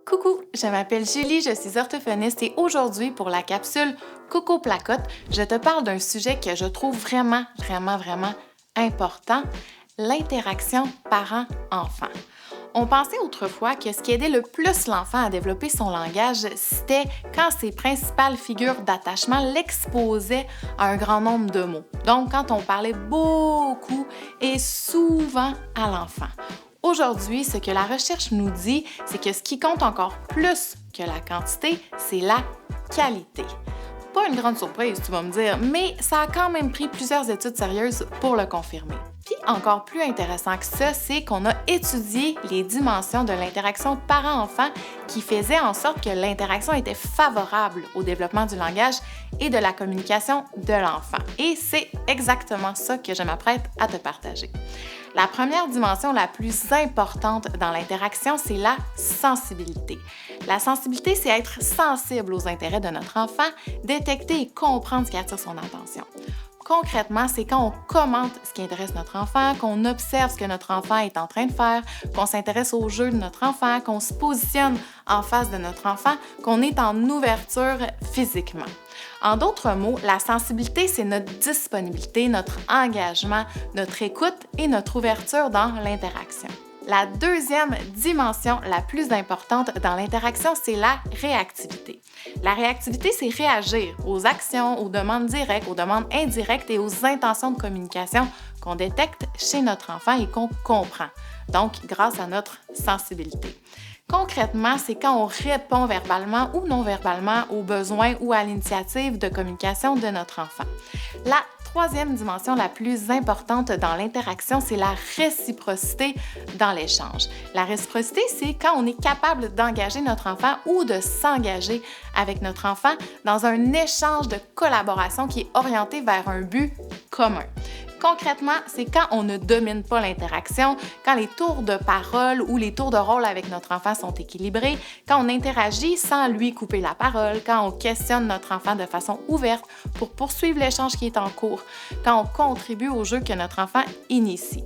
Coucou, je m'appelle Julie, je suis orthophoniste et aujourd'hui, pour la capsule Coco Placotte, je te parle d'un sujet que je trouve vraiment important, l'interaction parent-enfant. On pensait autrefois que ce qui aidait le plus l'enfant à développer son langage, c'était quand ses principales figures d'attachement l'exposaient à un grand nombre de mots. Donc, quand on parlait beaucoup et souvent à l'enfant. Aujourd'hui, ce que la recherche nous dit, c'est que ce qui compte encore plus que la quantité, c'est la qualité. Pas une grande surprise, tu vas me dire, mais ça a quand même pris plusieurs études sérieuses pour le confirmer. Puis encore plus intéressant que ça, c'est qu'on a étudié les dimensions de l'interaction parent-enfant qui faisaient en sorte que l'interaction était favorable au développement du langage et de la communication de l'enfant. Et c'est exactement ça que je m'apprête à te partager. La première dimension la plus importante dans l'interaction, c'est la sensibilité. La sensibilité, c'est être sensible aux intérêts de notre enfant, détecter et comprendre ce qui attire son attention. Concrètement, c'est quand on commente ce qui intéresse notre enfant, qu'on observe ce que notre enfant est en train de faire, qu'on s'intéresse au jeu de notre enfant, qu'on se positionne en face de notre enfant, qu'on est en ouverture physiquement. En d'autres mots, la sensibilité, c'est notre disponibilité, notre engagement, notre écoute et notre ouverture dans l'interaction. La deuxième dimension la plus importante dans l'interaction, c'est la réactivité. La réactivité, c'est réagir aux actions, aux demandes directes, aux demandes indirectes et aux intentions de communication qu'on détecte chez notre enfant et qu'on comprend, donc grâce à notre sensibilité. Concrètement, c'est quand on répond verbalement ou non verbalement aux besoins ou à l'initiative de communication de notre enfant. La troisième dimension la plus importante dans l'interaction, c'est la réciprocité dans l'échange. La réciprocité, c'est quand on est capable d'engager notre enfant ou de s'engager avec notre enfant dans un échange de collaboration qui est orienté vers un but commun. Concrètement, c'est quand on ne domine pas l'interaction, quand les tours de parole ou les tours de rôle avec notre enfant sont équilibrés, quand on interagit sans lui couper la parole, quand on questionne notre enfant de façon ouverte pour poursuivre l'échange qui est en cours, quand on contribue au jeu que notre enfant initie.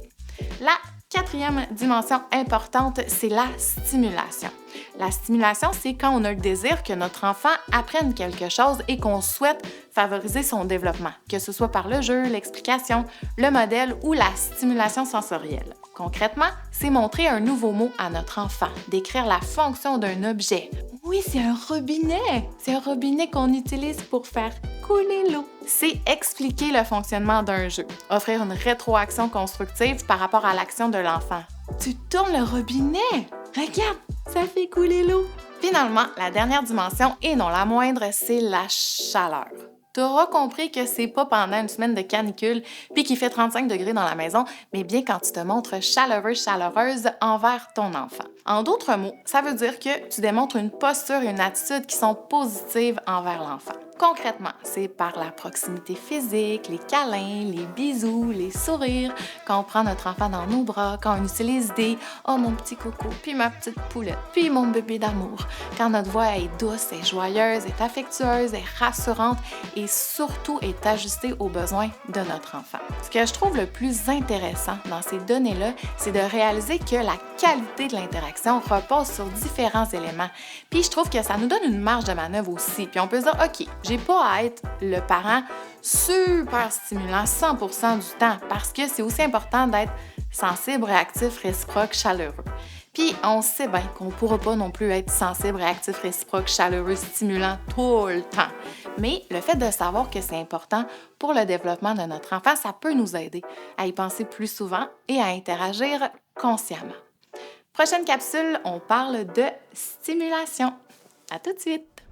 La quatrième dimension importante, c'est la stimulation. La stimulation, c'est quand on a le désir que notre enfant apprenne quelque chose et qu'on souhaite favoriser son développement, que ce soit par le jeu, l'explication, le modèle ou la stimulation sensorielle. Concrètement, c'est montrer un nouveau mot à notre enfant, décrire la fonction d'un objet. Oui, c'est un robinet! C'est un robinet qu'on utilise pour faire couler l'eau. C'est expliquer le fonctionnement d'un jeu, offrir une rétroaction constructive par rapport à l'action de l'enfant. Tu tournes le robinet! Regarde, ça fait couler l'eau! Finalement, la dernière dimension, et non la moindre, c'est la chaleur. Tu auras compris que c'est pas pendant une semaine de canicule puis qu'il fait 35 degrés dans la maison, mais bien quand tu te montres chaleureuse envers ton enfant. En d'autres mots, ça veut dire que tu démontres une posture et une attitude qui sont positives envers l'enfant. Concrètement, c'est par la proximité physique, les câlins, les bisous, les sourires, quand on prend notre enfant dans nos bras, quand on utilise des « Oh mon petit coco », puis ma petite poulette, puis mon bébé d'amour, quand notre voix est douce, est joyeuse, est affectueuse, est rassurante et surtout est ajustée aux besoins de notre enfant. Ce que je trouve le plus intéressant dans ces données-là, c'est de réaliser que la qualité de l'interaction repose sur différents éléments. Puis je trouve que ça nous donne une marge de manœuvre aussi. Puis on peut se dire, OK, j'ai pas à être le parent super stimulant 100% du temps parce que c'est aussi important d'être sensible, réactif, réciproque, chaleureux. Puis on sait bien qu'on ne pourra pas non plus être sensible, réactif, réciproque, chaleureux, stimulant tout le temps. Mais le fait de savoir que c'est important pour le développement de notre enfant, ça peut nous aider à y penser plus souvent et à interagir consciemment. Prochaine capsule, on parle de stimulation. À tout de suite!